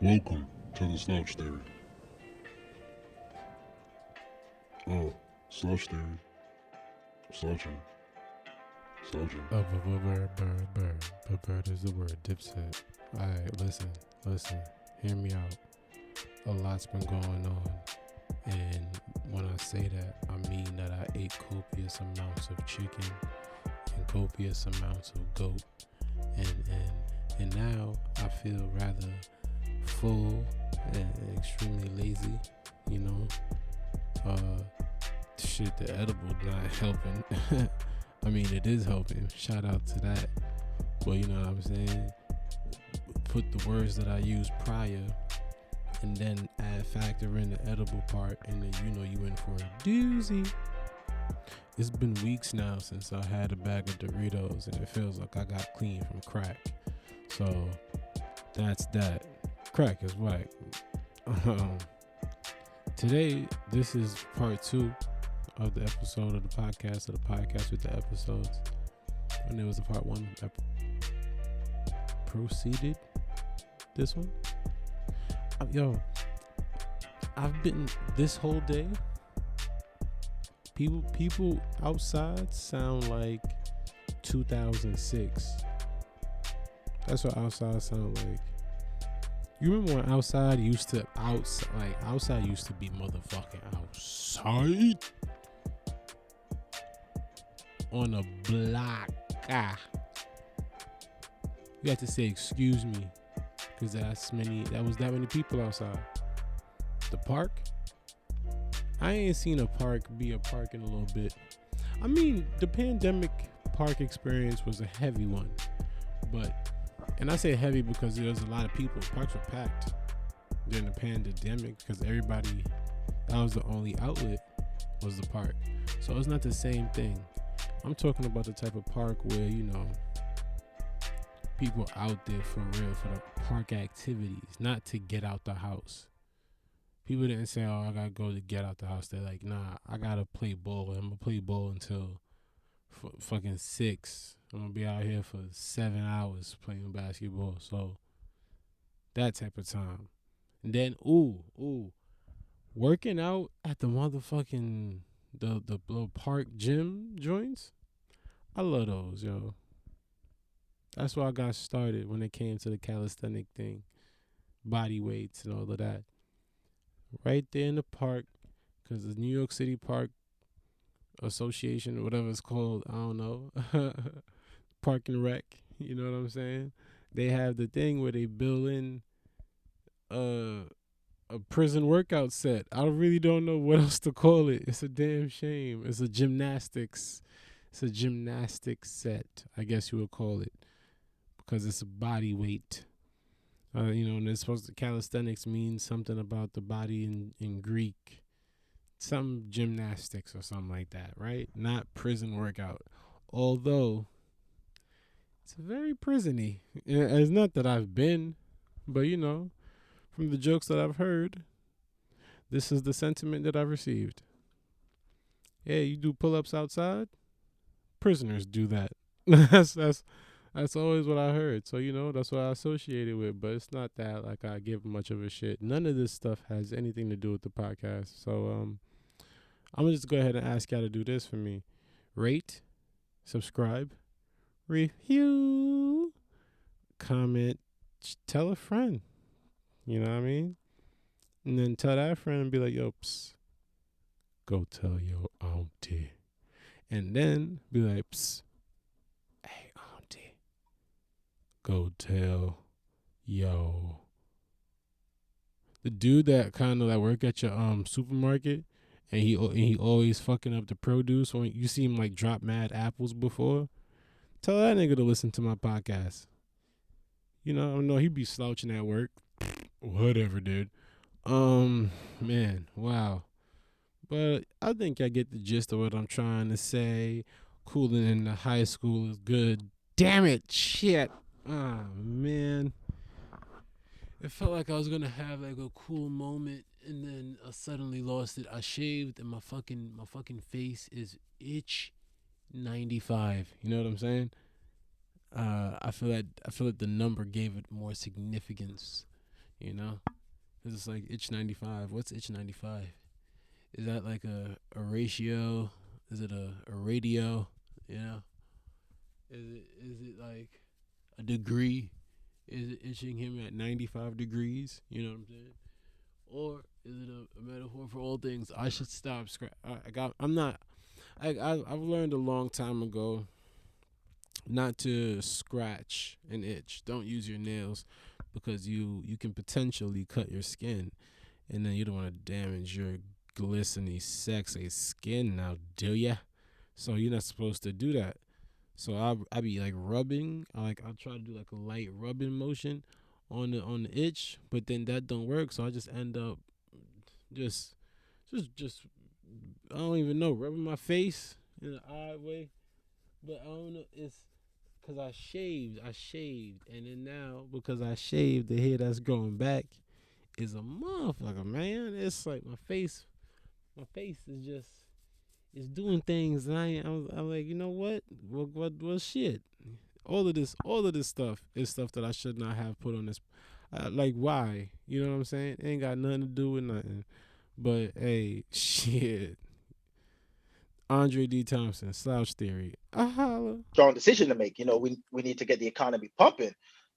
Welcome to the Slouch Theory. Oh, Slouch Theory. Slouching. Slouching. Bird is the word, dipset. Alright, listen, hear me out. A lot's been going on, and when I say that, I mean that I ate copious amounts of chicken and copious amounts of goat, and now I feel rather full and extremely lazy, you know. Shit, the edible not helping. I mean, it is helping. Shout out to that. But you know what I'm saying? Put the words that I used prior and then factor in the edible part, and then you know you in for a doozy. It's been weeks now since I had a bag of Doritos, and it feels like I got clean from crack. So that's that. Crack is whack. Today, this is part 2 of the episode of the podcast with the episodes. And there was a part 1 that proceeded this one. I've been this whole day. People outside sound like 2006. That's what outside sound like. You remember when outside used to be motherfucking outside on a block. You had to say excuse me because that was that many people outside. The park, I ain't seen a park be a park in a little bit. I mean, the pandemic park experience was a heavy one, and I say heavy because there was a lot of people. Parks were packed during the pandemic because that was the only outlet was the park. So it's not the same thing. I'm talking about the type of park where, you know, people out there for real for the park activities, not to get out the house. People didn't say, oh, I gotta go to get out the house. They're like, nah, I gotta play ball. I'm gonna play ball until fucking 6. I'm gonna be out here for 7 hours playing basketball. So that type of time. And then working out at the motherfucking the little park gym joints. I love those, yo. That's why I got started when it came to the calisthenic thing, body weights and all of that. Right there in the park, because the New York City Park Association, or whatever it's called, I don't know, Park and Rec, you know what I'm saying? They have the thing where they build in a prison workout set. I really don't know what else to call it. It's a damn shame. It's a gymnastics set, I guess you would call it, because it's a body weight. You know, and it's supposed to, calisthenics means something about the body in Greek. Some gymnastics or something like that, right? Not prison workout. Although, it's very prison-y. It's not that I've been, but you know, from the jokes that I've heard, this is the sentiment that I've received. Hey, you do pull-ups outside? Prisoners do that. That's always what I heard. So, you know, that's what I associated with. But it's not that like I give much of a shit. None of this stuff has anything to do with the podcast. So, I'm going to just go ahead and ask y'all to do this for me. Rate, subscribe, review, comment, tell a friend. You know what I mean? And then tell that friend and be like, yo, psst, go tell your auntie. And then be like, psst, hey, auntie, go tell the dude that kind of like work at your supermarket, and he always fucking up the produce. When you see him like drop mad apples before, tell that nigga to listen to my podcast. You know, I know he be slouching at work. Whatever, dude. Man, wow. But I think I get the gist of what I'm trying to say. Cooling in the high school is good. Damn it, shit. Ah, man. It felt like I was gonna have like a cool moment, and then I suddenly lost it. I shaved, and my fucking face is itch 95. You know what I'm saying? I feel like the number gave it more significance. You know, it's like itch 95. What's itch 95? Is that like a ratio? Is it a radio? You know, is it like a degree? Is it itching him at 95 degrees? You know what I'm saying? Or is it a metaphor for all things? I should stop. I've learned a long time ago not to scratch and itch. Don't use your nails because you can potentially cut your skin, and then you don't want to damage your glistening, sexy skin. Now, do ya? So you're not supposed to do that. So I be like rubbing. I'll try to do like a light rubbing motion on the itch, but then that don't work. So I just end up just I don't even know, rubbing my face in an odd way. But I don't know. It's because I shaved, and then now because I shaved, the hair that's growing back is a motherfucker, man. It's like my face is just is doing things, and I'm like, you know what? Well, shit. All of this stuff is stuff that I should not have put on this. Like, why? You know what I'm saying? It ain't got nothing to do with nothing. But hey, shit. Andre D. Thompson, Slouch Theory. Holla. Strong decision to make. You know, we need to get the economy pumping,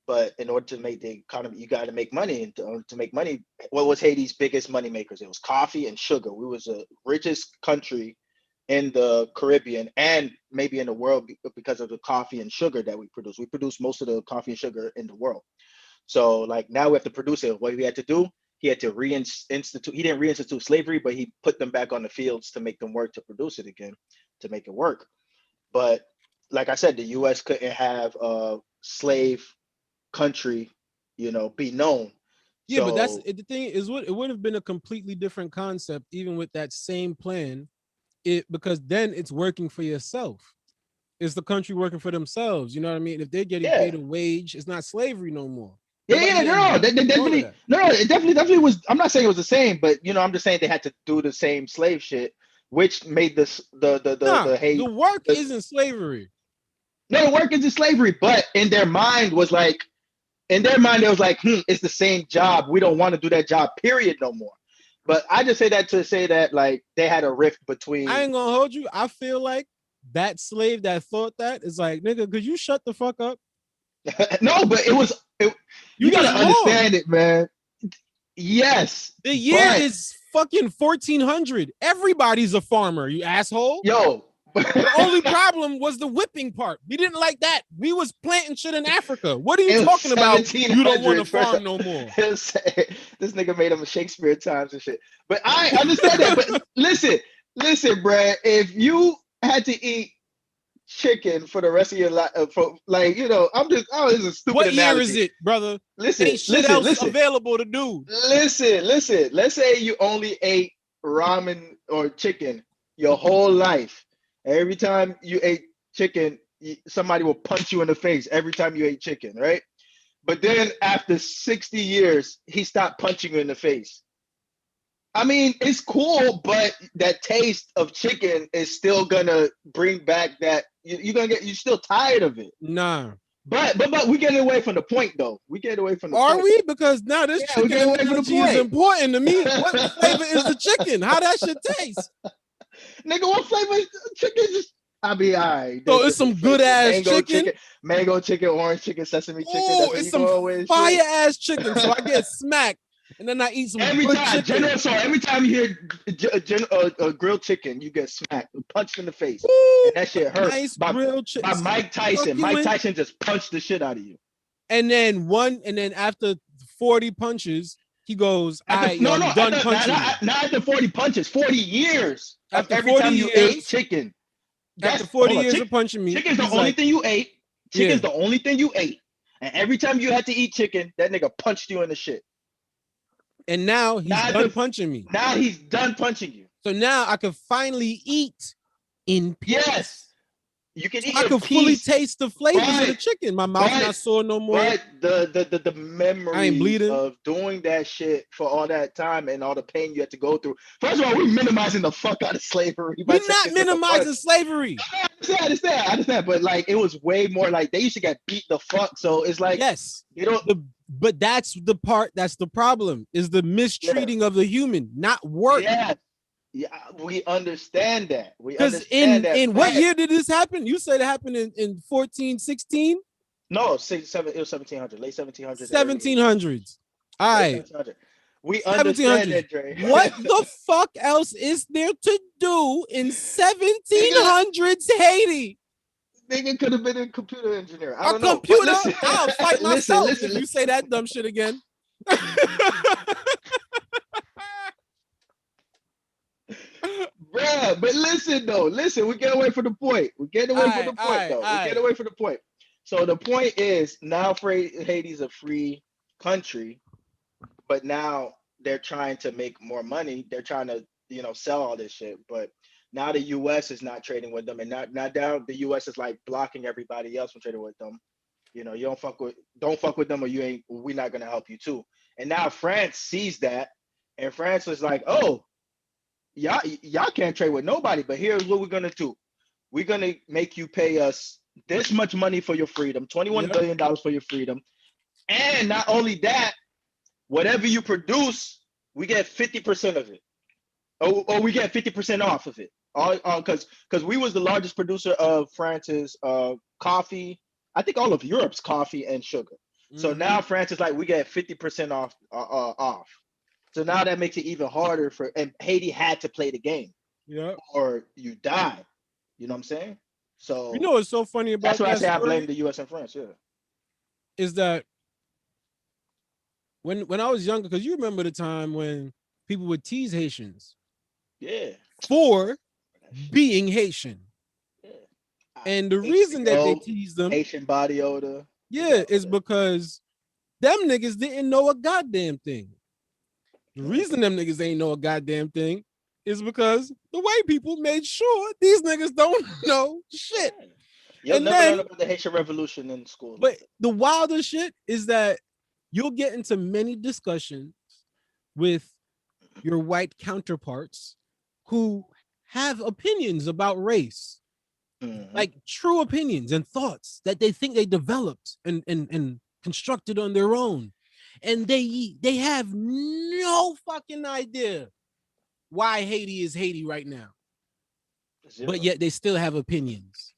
but in order to make the economy, you got to make money. And to make money, what was Haiti's biggest money makers? It was coffee and sugar. We was the richest country in the Caribbean and maybe in the world because of the coffee and sugar that we produce. We produce most of the coffee and sugar in the world. So like now we have to produce it. What we had to do, he had to reinstitute. He didn't reinstitute slavery, but he put them back on the fields to make them work to produce it again, to make it work. But like I said, the U.S. couldn't have a slave country, you know, be known. Yeah, but that's the thing is, what it would have been a completely different concept, even with that same plan. Because then it's working for yourself. It's the country working for themselves. You know what I mean? If they're getting paid a wage, it's not slavery no more. It definitely was. I'm not saying it was the same, but you know, I'm just saying they had to do the same slave shit, which made this the hate. The work isn't slavery. No, the work isn't slavery, but in their mind it was like, it's the same job. We don't want to do that job, period, no more. But I just say that to say that like they had a rift between. I ain't gonna hold you. I feel like that slave that thought that is like, nigga, could you shut the fuck up? No, but you gotta understand it, man. Yes. The year is fucking 1400. Everybody's a farmer, you asshole. Yo. The only problem was the whipping part. We didn't like that. We was planting shit in Africa. What are you talking about? You don't want to farm no more. This nigga made them Shakespeare times and shit. But I understand that. But listen, bruh. If you had to eat chicken for the rest of your life, like, you know, this is a stupid What analogy. year is it, brother? Listen, ain't shit else available to do. Listen. Let's say you only ate ramen or chicken your whole life. Every time you ate chicken, somebody will punch you in the face every time you ate chicken, right? But then after 60 years, he stopped punching you in the face. I mean, it's cool, but that taste of chicken is still gonna bring back that you're still tired of it. Nah. But we getting away from the point though. We get away from the point. Are we? Because now this chicken analogy is important to me. What flavor is the chicken? How that should taste? Nigga, what flavor is chicken? I'll be all right. So it's some good ass chicken. Mango chicken, orange chicken, sesame chicken. Oh, it's some fire ass chicken. So I get smacked, and then I eat some good chicken. Every time you hear grilled chicken, you get smacked, punched in the face. Ooh, and that shit hurt. Nice grilled chicken. By Mike Tyson. Mike Tyson just punched the shit out of you. And then after 40 punches, he goes, I'm done punching. Not after 40 punches, 40 years. After every time you ate chicken. After 40 years of punching me. Chicken's the only thing you ate. Chicken's the only thing you ate. And every time you had to eat chicken, that nigga punched you in the shit. And now he's done punching me. Now he's done punching you. So now I can finally eat in peace. Yes. You can eat. I can fully taste the flavors of the chicken. My mouth's not sore no more. But the memory of doing that shit for all that time and all the pain you had to go through. First of all, we're minimizing the fuck out of slavery. We're not minimizing slavery. I understand. But like, it was way more like they used to get beat the fuck. So it's like, yes, you know, But that's the part. That's the problem. Is the mistreating of the human, not work. Yeah. Yeah, we understand that. We Because understand that. in what year did this happen? You said it happened in 14, 16? No, it was 1700, late 1700s, early 1700s. All late right. 1700s. We understand 1700s. that, Dre. What the fuck else is there to do in 1700s Haiti? Nigga could have been a computer engineer. I A don't know. But computer? listen, I'll fight listen, myself listen, if you say that dumb shit again. bruh. But listen though, listen. We get away from the point. We get away from the point though. We get away from the point. So the point is now, Haiti's a free country, but now they're trying to make more money. They're trying to, sell all this shit. But now the U.S. is not trading with them, and not now the U.S. is like blocking everybody else from trading with them. You don't fuck with them, or we're not gonna help you too. And now France sees that, and France was like, oh, y'all can't trade with nobody. But here's what we're gonna do: we're gonna make you pay us this much money for your freedom, $21 billion for your freedom, and not only that, whatever you produce, we get 50% of it, or we get 50% off of it. Because we was the largest producer of France's coffee. I think all of Europe's coffee and sugar. So now France is like, we get 50% off. So now that makes it even harder and Haiti had to play the game. Yeah. Or you die. You know what I'm saying? So what's so funny about that's why I say I blame the US and France, is that when I was younger, because you remember the time when people would tease Haitians for being Haitian. And the reason that they teased them, Haitian body odor, is because them niggas didn't know a goddamn thing. The reason them niggas ain't know a goddamn thing is because the white people made sure these niggas don't know shit. You'll never learn about the Haitian Revolution in school. But the wilder shit is that you'll get into many discussions with your white counterparts who have opinions about race, like true opinions and thoughts that they think they developed and constructed on their own. And they have no fucking idea why Haiti is Haiti right now. But yet they still have opinions.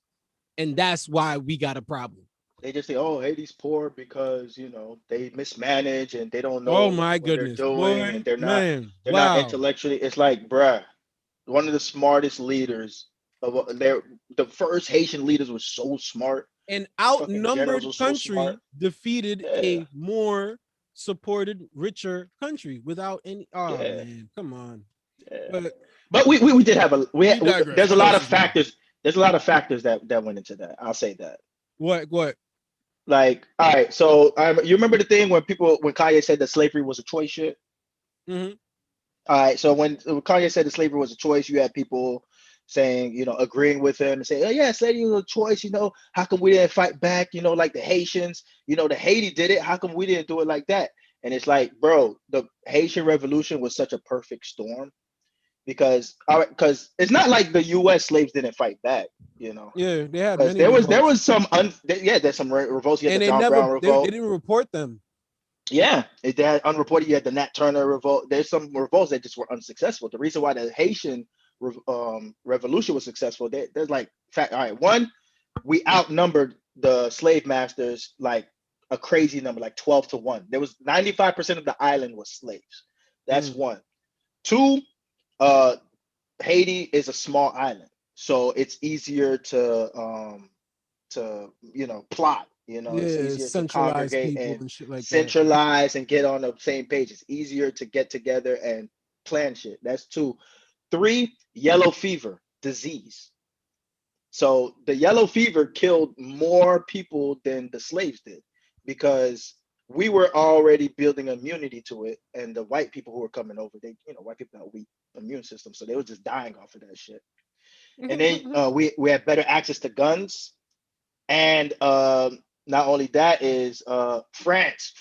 And that's why we got a problem. They just say, oh, Haiti's poor because, they mismanage and they don't know oh my what goodness. they're doing. Boy, and they're not intellectually. It's like, bruh, one of the smartest leaders the first Haitian leaders were so smart. An outnumbered country defeated a more supported, richer country without any. Oh man, come on. But we did have there's a lot of factors. There's a lot of factors that went into that. I'll say that. What? Like, all right. So you remember the thing when Kanye said that slavery was a choice shit? Mm-hmm. All right. So when Kanye said that slavery was a choice, you had people saying, agreeing with him and saying, oh yeah, slavery was a choice. How come we didn't fight back? Like the Haitians, the Haiti did it. How come we didn't do it like that? And it's like, bro, the Haitian Revolution was such a perfect storm because it's not like the U.S. slaves didn't fight back, Yeah, they had many. There was some there's some revolts. You had the John Brown revolt. They didn't report them. Yeah, they had unreported. You had the Nat Turner revolt. There's some revolts that just were unsuccessful. The reason why the Haitian revolution was successful, there's like fact. All right, one, we outnumbered the slave masters like a crazy number, like 12-1. There was 95% of the island was slaves. That's one. Two, Haiti is a small island, so it's easier to plot. It's easier to congregate and shit like centralize and get on the same page. It's easier to get together and plan shit. That's two. Three, yellow fever disease. So the yellow fever killed more people than the slaves did because we were already building immunity to it, and the white people who were coming over, white people have a weak immune system, so they were just dying off of that shit. And then we had better access to guns, and not only that is France,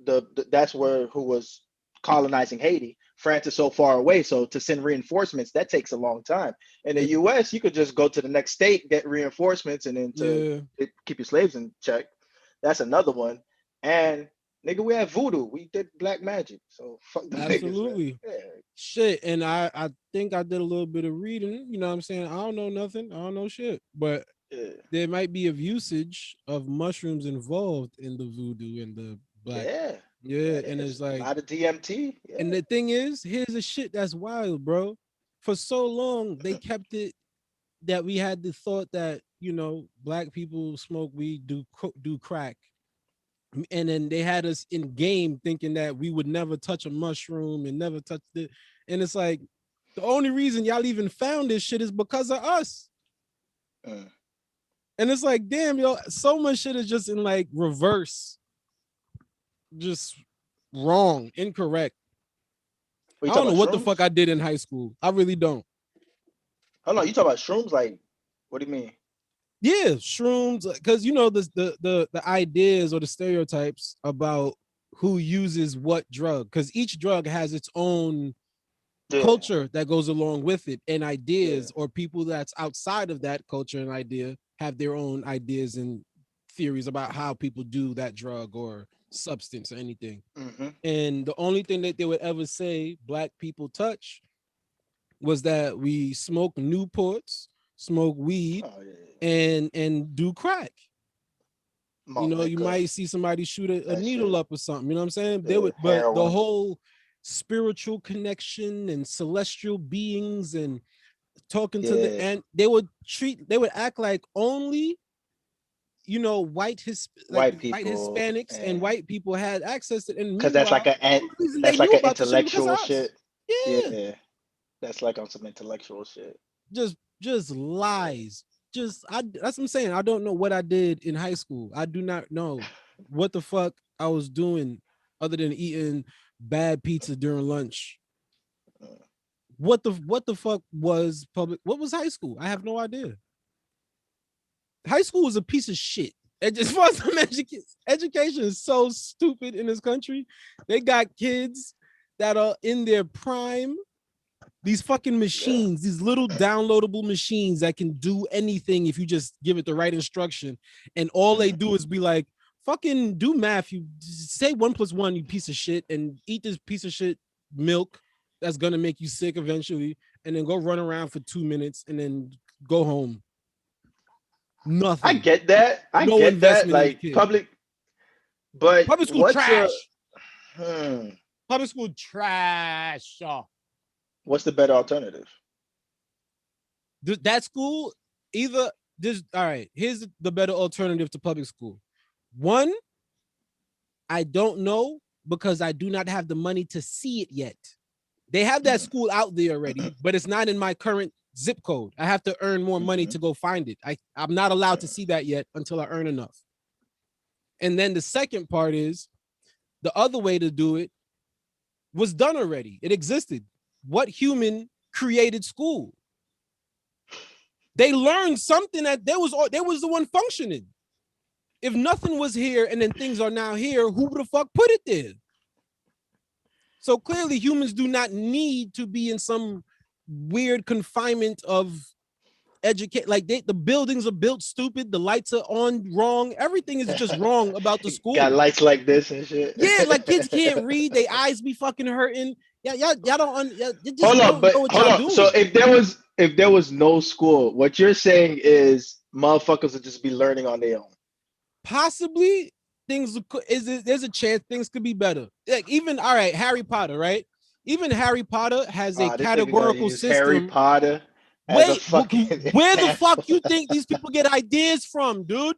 that's who was colonizing Haiti. France is so far away, so to send reinforcements, that takes a long time. In the U.S., you could just go to the next state, get reinforcements, and then keep your slaves in check. That's another one. And Nigga, we had voodoo. We did black magic. So fuck them niggas, man. Absolutely. Yeah. Shit. And I think I did a little bit of reading. You know what I'm saying? I don't know nothing. I don't know shit. But Yeah. there might be a usage of mushrooms involved in the voodoo and the black. Yeah. Yeah. Yeah, And there's it's a like, lot of DMT. Yeah. and the thing is, here's the shit that's wild, bro. For so long, they kept it that we had the thought that, you know, black people smoke weed, do crack. And then they had us in game thinking that we would never touch a mushroom and never touch it. And it's like, the only reason y'all even found this shit is because of us. Mm. And it's like, damn, yo, so much shit is just in like reverse, just wrong, incorrect. I don't know what the fuck I did in high school. I really don't. Hold on, you talking about shrooms? Like, what do you mean? Yeah, shrooms, because you know the ideas or the stereotypes about who uses what drug, because each drug has its own culture that goes along with it, and ideas, or people that's outside of that culture and idea have their own ideas and theories about how people do that drug or substance or anything. Mm-hmm. And the only thing that they would ever say black people touch was that we smoke Newports, smoke weed, and do crack. You know, you might see somebody shoot a needle up or something. You know what I'm saying? They would, but the whole spiritual connection and celestial beings and talking to the, and they would act like only, you know, white Hispanics and white people had access to, and because that's like an intellectual shit. Yeah, that's like on some intellectual shit. Just lies. That's what I'm saying. I don't know what I did in high school. I do not know what the fuck I was doing other than eating bad pizza during lunch. What the fuck was public? What was high school? I have no idea. High school was a piece of shit. And just for some education is so stupid in this country. They got kids that are in their prime. These fucking machines, these little downloadable machines that can do anything if you just give it the right instruction. And all they do is be like, fucking do math. You say 1 + 1, you piece of shit, and eat this piece of shit milk that's gonna make you sick eventually, and then go run around for 2 minutes and then go home. Nothing. I get that. I get that. Like public school trash. Public school trash. What's the better alternative? That school, either this. All right, here's the better alternative to public school. One, I don't know because I do not have the money to see it yet. They have that school out there already, but it's not in my current zip code. I have to earn more money to go find it. I'm not allowed to see that yet until I earn enough. And then the second part is the other way to do it was done already. It existed. What human created school? They learned something that there was the one functioning. If nothing was here and then things are now here, who the fuck put it there? So clearly humans do not need to be in some weird confinement of educate. Like the buildings are built stupid, the lights are on wrong, everything is just wrong about the school. Got lights like this and shit. Yeah, like kids can't read, their eyes be fucking hurting. Y'all don't. Hold on. So if there was no school, what you're saying is motherfuckers would just be learning on their own. Possibly there's a chance things could be better. Like even all right, Harry Potter, right? Even Harry Potter has a categorical system. Harry Potter. Wait, where the fuck you think these people get ideas from, dude?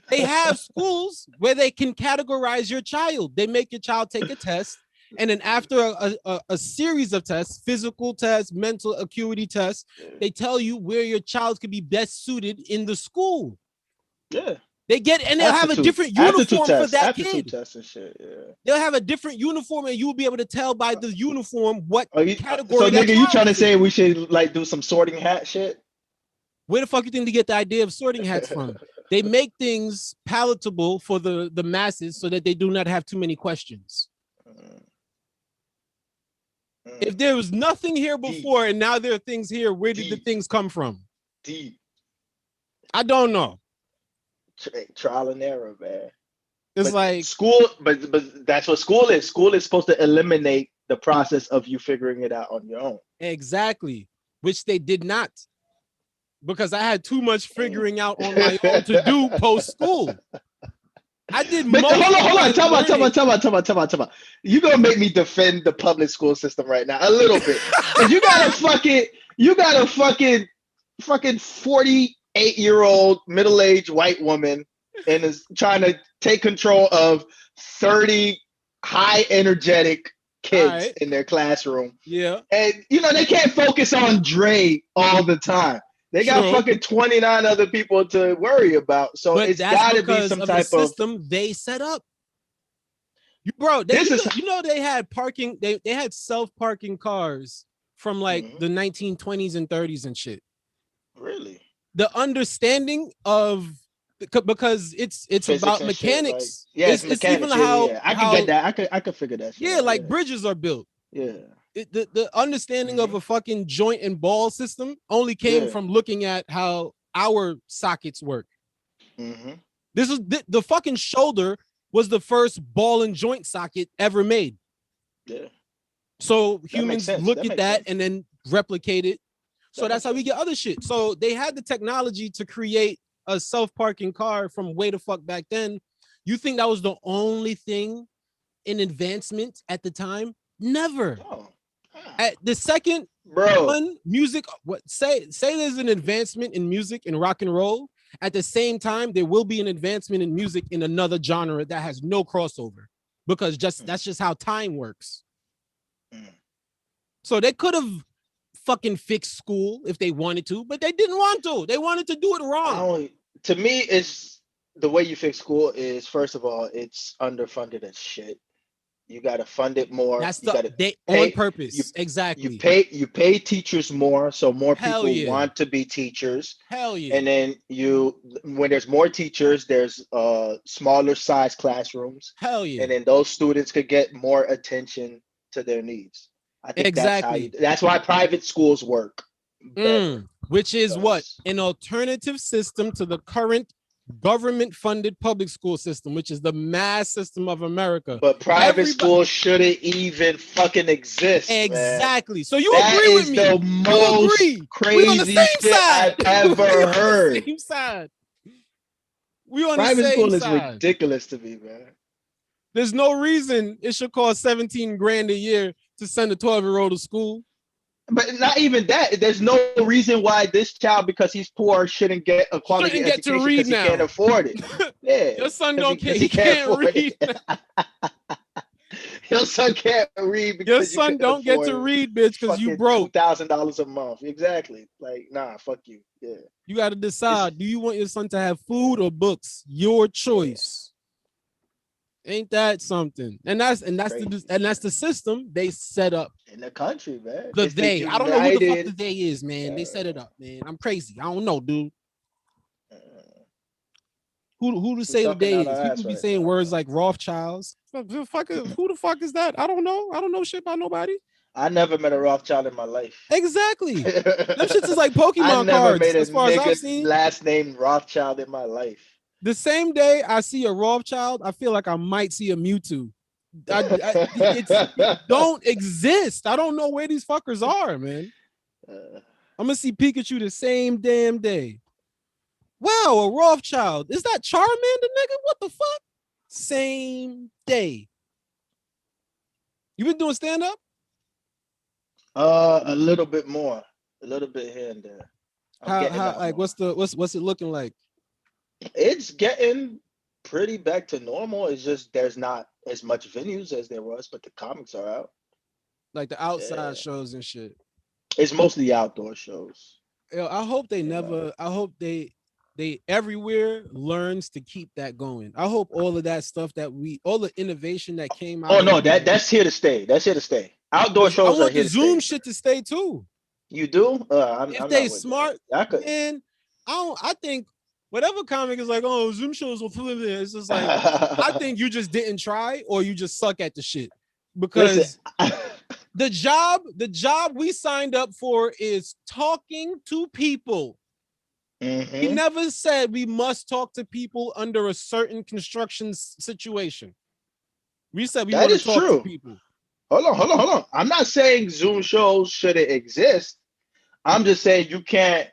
They have schools where they can categorize your child. They make your child take a test. And then after a series of tests, physical tests, mental acuity tests, they tell you where your child could be best suited in the school. Yeah. They get, and they'll have a different uniform for that kid. Tests and shit, yeah. They'll have a different uniform, and you'll be able to tell by the uniform what category. So, nigga, you trying to say we should like do some sorting hat shit? Where the fuck you think they get the idea of sorting hats from? They make things palatable for the masses so that they do not have too many questions. If there was nothing here before and now there are things here, where did the things come from? I don't know. Trial and error, man. It's But like school, but that's what school is. School is supposed to eliminate the process of you figuring it out on your own. exactly, which they did not, because I had too much figuring out on my own to do post school. I did But most hold of on, my learning. Time out. You gonna make me defend the public school system right now a little bit, because you got a fucking 48-year-old middle-aged white woman and is trying to take control of 30 high energetic All kids right, in their classroom, yeah, and they can't focus on Dre all the time. They got true. fucking 29 other people to worry about. So But it's that's got to be because some of the type of system they set up. Bro, this is they had parking, they had self-parking cars from like Mhm. the 1920s and 30s and shit. Really The understanding of, because it's physics about and shit. Like, mechanics. yeah, it's It's even mechanics. Yeah. I could get that. I could figure that shit yeah, out. like bridges are built. Yeah. The understanding of Mhm. a fucking joint and ball system only came Yeah. from looking at how our sockets work. Mm-hmm. This is the fucking shoulder was the first ball and joint socket ever made. Yeah. So That makes humans sense. look That at makes that sense. and then replicate it. So That that's makes how we sense. get other shit. So they had the technology to create a self-parking car from way the fuck back then. You think that was the only thing in advancement at the time? Never. Oh. Ah. At the second Bro. one, music, what say there's an advancement in music and rock and roll. At the same time, there will be an advancement in music in another genre that has no crossover, because that's just how time works. Mm. So they could have fucking fixed school if they wanted to, but they didn't want to. They wanted to do it wrong. To me, it's the way you fix school is, first of all, it's underfunded as shit. You got to fund it more. That's You got to they on pay you purpose. Exactly. you pay teachers more, so more Hell people yeah. want to be teachers. Hell yeah. And then when there's more teachers, there's smaller size classrooms, Hell yeah. and then those students could get more attention to their needs. I think Exactly. that's why private schools work better. Which is what? Because An alternative system to the current government-funded public school system, which is the mass system of America. but private schools shouldn't even fucking exist. Exactly. Man. So you That agree with is me? the most We on the crazy same shit side. I've We ever on heard. the same side. We on Private the same school is side. ridiculous to me, man. There's no reason it should cost 17 grand a year to send a 12-year-old to school. But not even that. There's no reason why this child, because he's poor, shouldn't get a quality Shouldn't get to education read because he now. can't afford it. Yeah, Your son 'cause don't care. because He can't afford read. it. Your son can't read because Your you son couldn't don't get to afford read, bitch, because you fucking broke. $2,000 a month. Exactly. Like, nah, fuck you. Yeah. You got to decide: do you want your son to have food or books? Your choice. Ain't that something? And that's the system they set up. In the country, man. The It's the they. I don't know who the fuck United. the they is, man. They set it up, man. I'm crazy. I don't know, dude. Who to say the talking they out our is? People ass be right saying now, words man. like Rothschilds. Who the fuck is that? I don't know. I don't know shit about nobody. I never met a Rothschild in my life. Exactly. Them shits is like I Pokemon never cards, made a as far as I've nigga seen. last name Rothschild in my life. The same day I see a Rothschild, I feel like I might see a Mewtwo. It don't exist. I don't know where these fuckers are, man. I'm gonna see Pikachu the same damn day. Wow, a Rothschild. Is that Charmander, nigga? What the fuck? Same day. You been doing stand-up? A little bit more. A little bit here and there. How like more. what's it looking like? It's getting pretty back to normal. It's just there's not as much venues as there was, but the comics are out. Like the outside shows and shit. It's mostly outdoor shows. Yo, I hope they never. I hope they everywhere learns to keep that going. I hope all of that stuff all the innovation that came out. Oh no, that's here to stay. That's here to stay. Outdoor shows I are want here the to Zoom stay. shit to stay too. You do? If I'm they not with smart, that. man, I think whatever comic is like, oh, Zoom shows will flip it. It's just like, I think you just didn't try or you just suck at the shit. Because the job we signed up for is talking to people. He never said we must talk to people under a certain construction situation. We said we want to talk to people. Hold on. I'm not saying Zoom shows shouldn't exist. I'm just saying you can't,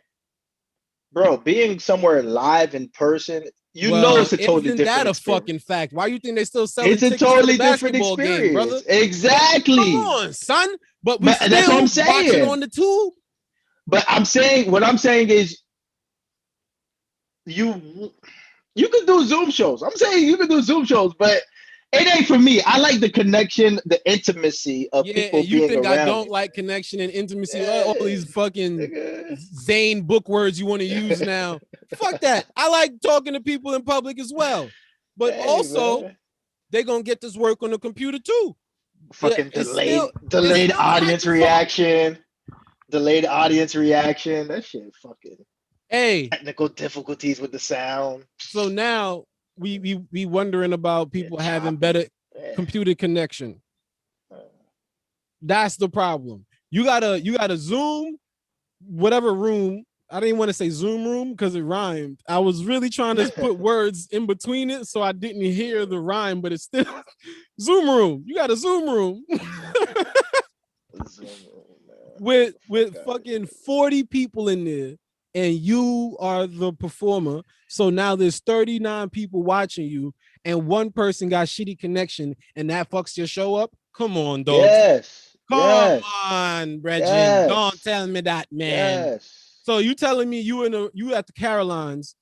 bro. Being somewhere live in person, know it's a totally different. Isn't that a fucking fact? Why you think they still selling? It's a totally different experience, game, brother. Exactly. Come on, son. But still that's what I'm saying. Watching on the tube. But what I'm saying is, you can do Zoom shows. I'm saying you can do Zoom shows, but it ain't for me. I like the connection, the intimacy of people being around. You think I don't like connection and intimacy? All these fucking Zane book words you want to use now. Fuck that. I like talking to people in public as well. But also, they're going to get this work on the computer too. Fucking delayed audience reaction. Delayed audience reaction. That shit fucking... technical difficulties with the sound. So now we wondering about people having better computer connection. That's the problem. You gotta Zoom whatever room. I didn't want to say Zoom room because it rhymed. I was really trying to put words in between it so I didn't hear the rhyme, but it's still Zoom room. You got a Zoom room. with fucking 40 people in there. And you are the performer. So now there's 39 people watching you, and one person got shitty connection, and that fucks your show up. Come on, dog. Yes. Come on, Bridget. Yes. Don't tell me that, man. Yes. So you telling me you at the Carolines,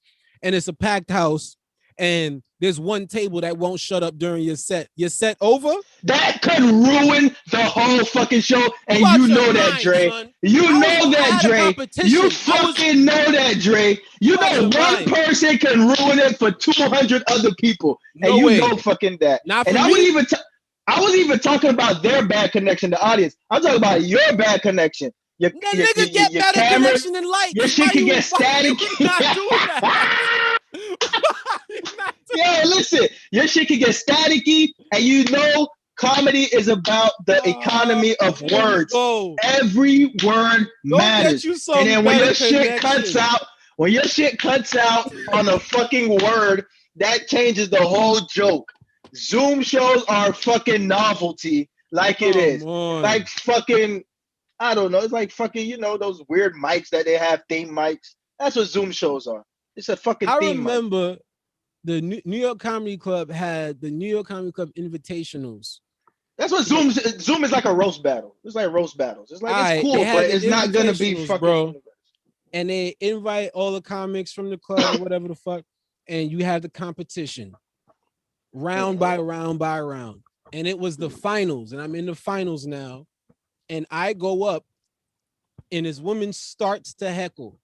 and it's a packed house, and there's one table that won't shut up during your set. Your set over? That could ruin the whole fucking show, and you know that, Dre. You know that, Dre. You fucking know that, Dre. You know one person can ruin it for 200 other people, and you know fucking that. And I was even talking about their bad connection to audience. I'm talking about your bad connection. Your better connection in light. Your shit can get static. Yeah, listen, your shit can get staticky, and you know comedy is about the economy of words. Every word matters. And then when your shit cuts out on a fucking word, that changes the whole joke. Zoom shows are fucking novelty, like it is. Like fucking, I don't know, it's like fucking, those weird mics that they have, theme mics. That's what Zoom shows are. It's a fucking theme. I remember the New York Comedy Club had the New York Comedy Club Invitationals. That's what Zoom is like a roast battle. It's like roast battles. It's like, it's cool, but it's not going to be fucking... Bro. And they invite all the comics from the club or whatever the fuck, and you have the competition. Round by round by round. And it was the finals, and I'm in the finals now, and I go up, and this woman starts to heckle.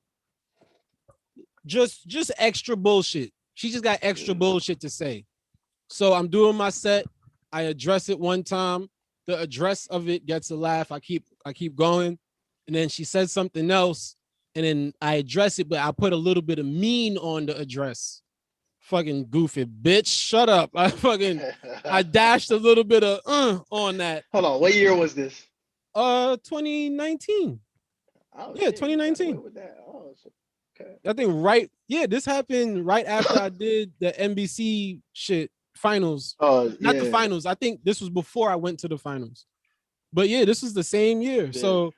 Just extra bullshit. She just got extra bullshit to say. So I'm doing my set. I address it one time. The address of it gets a laugh. I keep going. And then she says something else. And then I address it, but I put a little bit of mean on the address. Fucking goofy bitch. Shut up. I dashed a little bit of on that. Hold on. What year was this? 2019. Oh, yeah, 2019. Okay. I think this happened right after I did the NBC shit finals. Not the finals. I think this was before I went to the finals. But yeah, this was the same year. Yeah. So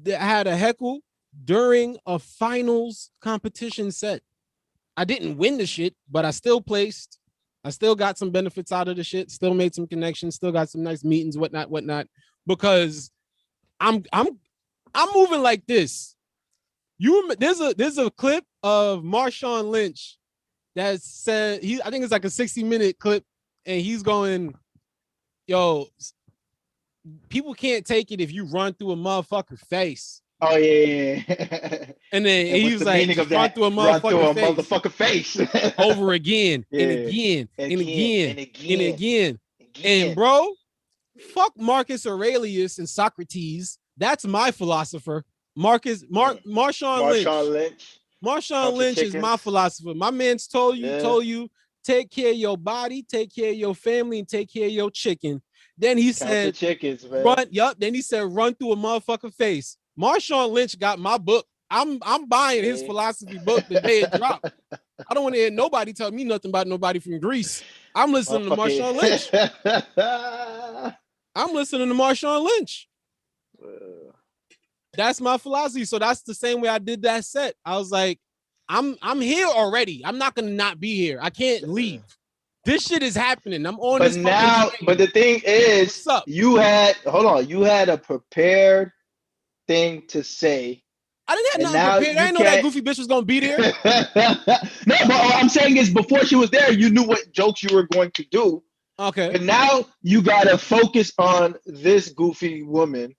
I had a heckle during a finals competition set. I didn't win the shit, but I still placed. I still got some benefits out of the shit. Still made some connections. Still got some nice meetings, whatnot. Because I'm moving like this. There's a clip of Marshawn Lynch that said I think it's like a 60-minute clip, and he's going, yo, people can't take it if you run through a motherfucker face. Oh yeah. And then he was like, run through a motherfucker face over again and again and again. And bro, fuck Marcus Aurelius and Socrates. That's my philosopher. Marshawn Lynch is my philosopher. My man's told you, take care of your body, take care of your family, and take care of your chicken. Then he said, chickens, man. Then he said, run through a motherfucker face. Marshawn Lynch got my book. I'm buying his philosophy book the day it dropped. I don't want to hear nobody tell me nothing about nobody from Greece. I'm listening to Marshawn Lynch. I'm listening to Marshawn Lynch. That's my philosophy. So that's the same way I did that set. I was like, I'm here already. I'm not gonna not be here. I can't leave. This shit is happening. I'm on But this. now, but the thing is, you had a prepared thing to say. I didn't have nothing prepared. I didn't know that goofy bitch was gonna be there. No, but all I'm saying is before she was there, you knew what jokes you were going to do. Okay. But now you gotta focus on this goofy woman.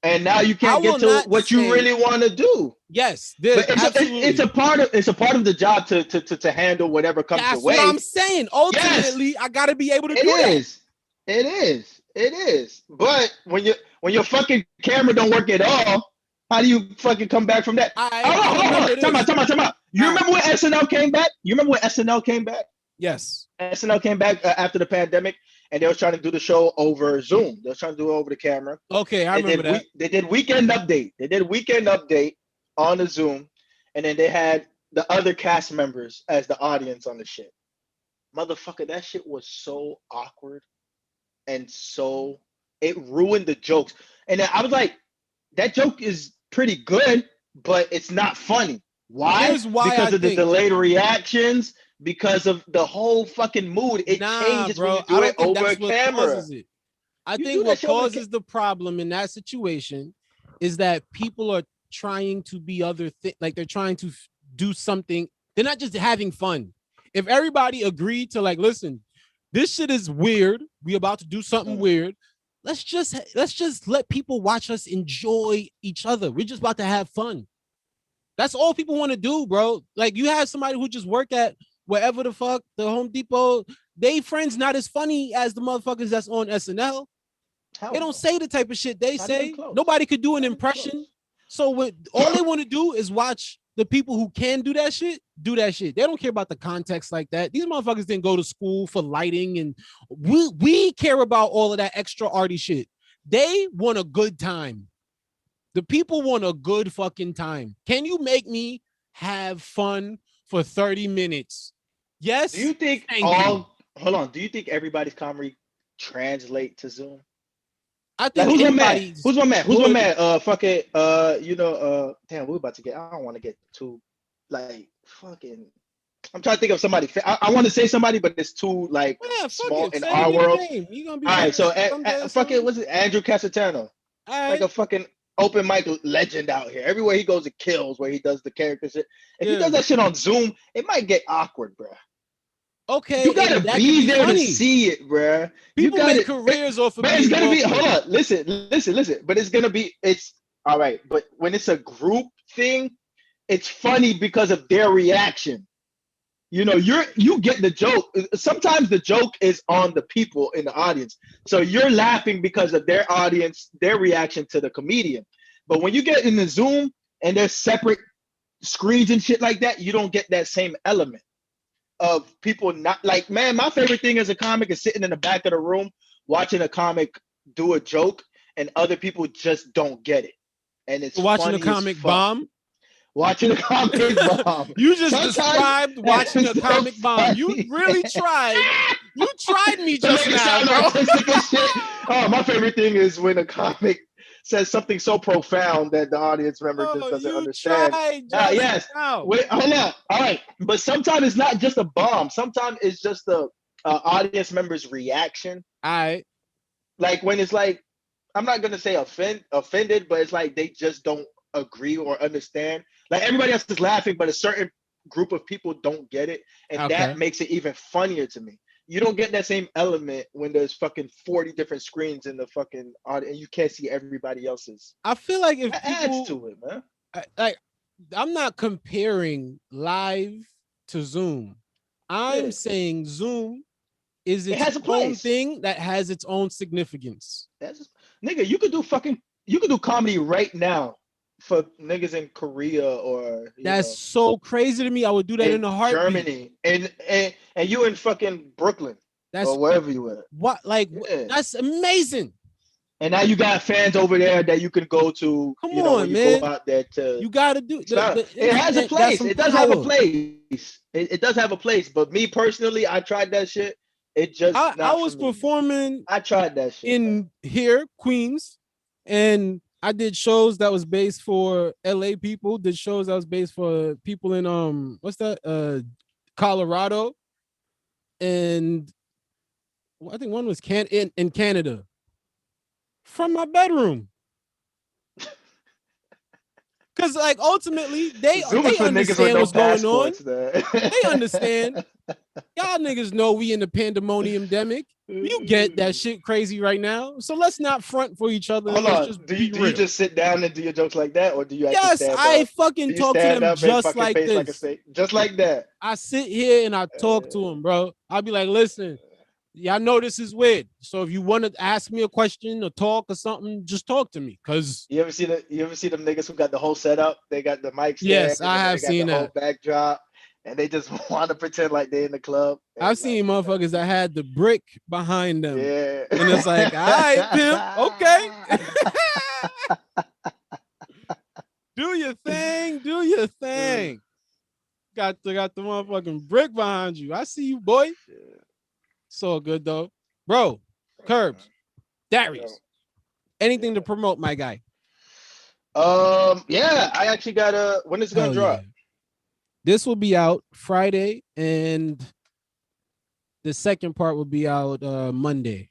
And now you can't get to what you really want to do. Yes, but it's a part of the job to handle whatever comes your way. That's what I'm saying. Ultimately, yes. I got to be able to do that. It is. But when your fucking camera don't work at all, how do you fucking come back from that? Time out. You remember when SNL came back? Yes. SNL came back after the pandemic. And they were trying to do the show over Zoom. They were trying to do it over the camera. Okay, I remember that. They did Weekend Update on the Zoom. And then they had the other cast members as the audience on the shit. Motherfucker, that shit was so awkward. And so it ruined the jokes. And then I was like, that joke is pretty good, but it's not funny. Why? Because of the delayed reactions. Because of the whole fucking mood, it changes when you do it over a camera. I think what causes the problem in that situation is that people are trying to be other things, like they're trying to do something. They're not just having fun. If everybody agreed to like, listen, this shit is weird. We about to do something weird. Let's just let people watch us enjoy each other. We're just about to have fun. That's all people want to do, bro. Like you have somebody who just work at wherever the fuck, the Home Depot, they friends not as funny as the motherfuckers that's on SNL. They don't say the type of shit they say. Nobody could do an impression. So what all they want to do is watch the people who can do that shit. They don't care about the context like that. These motherfuckers didn't go to school for lighting, and we care about all of that extra arty shit. They want a good time. The people want a good fucking time. Can you make me have fun for 30 minutes? Yes. Do you think hold on? Do you think everybody's comedy translate to Zoom? I think like, who's my man? Fuck it. Damn, we're about to get. I don't want to get too like fucking. I'm trying to think of somebody. I want to say somebody, but it's too like small in our world. All right, so fuck it. What's it? Andrew Casatano. Like a fucking open mic legend out here. Everywhere he goes, it kills. Where he does the character shit. If he does that shit on Zoom, it might get awkward, bro. Okay, you gotta be there to see it, bro. People make careers off of. But it's gonna be. Hold on, listen. But it's gonna be. It's all right. But when it's a group thing, it's funny because of their reaction. You know, you get the joke. Sometimes the joke is on the people in the audience, so you're laughing because of their audience, their reaction to the comedian. But when you get in the Zoom and there's separate screens and shit like that, you don't get that same element of people not like, man, my favorite thing as a comic is sitting in the back of the room watching a comic do a joke and other people just don't get it. And it's watching a comic bomb. Watching a comic bomb. You just described watching a comic bomb. You really tried. You tried me just now, bro. Oh, my favorite thing is when a comic says something so profound that the audience member just doesn't understand. Yes. Wait, hold on. All right. But sometimes it's not just a bomb. Sometimes it's just the audience member's reaction. All right. Like when it's like, I'm not going to say offended, but it's like they just don't agree or understand. Like everybody else is laughing, but a certain group of people don't get it. And that makes it even funnier to me. You don't get that same element when there's fucking 40 different screens in the fucking audience and you can't see everybody else's. I feel like if that adds to it, man. I'm not comparing live to Zoom. I'm saying Zoom is its own thing that has its own significance. Nigga, you could do comedy right now for niggas in Korea or that's so crazy to me. I would do that in a heartbeat. Germany and you in fucking Brooklyn or wherever you at. What that's amazing. And now you got fans over there that you can go to. Come You know, on, when you man. go out there to. You gotta do the It has a internet got place. some It does have a power. place. It does have a place. But me personally, I tried that shit. It just I not was for me. performing I tried that shit. in here, Queens, and I did shows that was based for LA people, did shows that was based for people in what's that? Colorado, and I think one was in Canada from my bedroom. Cause like ultimately they Zooming for niggas with understand no what's going on. passports. They They understand. Y'all niggas know we in the pandemonium demic. You get that shit crazy right now. So let's not front for each other and Hold let's on. just Do be you real. just sit down and do your jokes like that, or do you actually Yes, stand I up? fucking Do you talk to stand them up and just fucking like face like a this. steak, just like that? I sit here and I talk to them, bro. I'll be like, listen, y'all know this is weird. So if you want to ask me a question or talk or something, just talk to me. Cause You ever see them niggas who got the whole setup? They got the mic stand, yes, and I then have they got seen the whole that. backdrop, and they just want to pretend like they in the club. And I've seen motherfuckers that had the brick behind them. yeah. And it's like, all right, pimp, okay. Do your thing, do your thing. Got the motherfucking brick behind you. I see you, boy. It's all good though. Bro, Curbs, Darius. Anything to promote, my guy? Yeah, I actually got a. When is it gonna Hell drop? yeah. This will be out Friday, and the second part will be out Monday.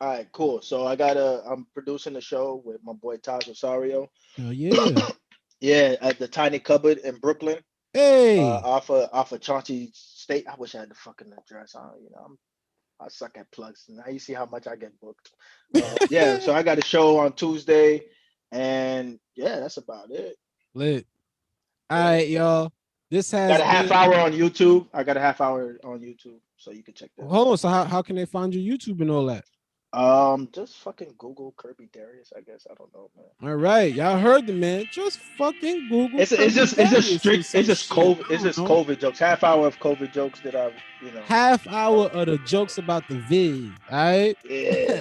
All right, cool. So I'm producing a show with my boy Taj Rosario. Hell yeah. Yeah, at the Tiny Cupboard in Brooklyn. Hey. Off of Chauncey State. I wish I had the fucking address. I suck at plugs. Now you see how much I get booked. Yeah, so I got a show on Tuesday, and yeah, that's about it. Lit. All right, y'all. This has Got a half hour on YouTube. I got a half hour on YouTube, so you can check that. Hold on. So how can they find your YouTube and all that? Just fucking Google Kerby Darius, I guess. I don't know, man. All right, y'all heard the man. Just fucking Google. It's just COVID. It's just COVID jokes. Half hour of COVID jokes that I, Half hour of the jokes about the vid. All right. Yeah.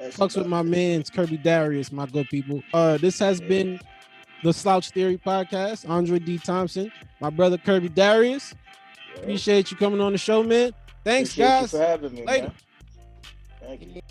Fucks with my man's Kerby Darius, my good people. This has been the Slouch Theory podcast. Andre D. Thompson, my brother Kerby Darius. Appreciate you coming on the show, man. Thanks, Appreciate guys. you for having me. Later. Man. Thank you.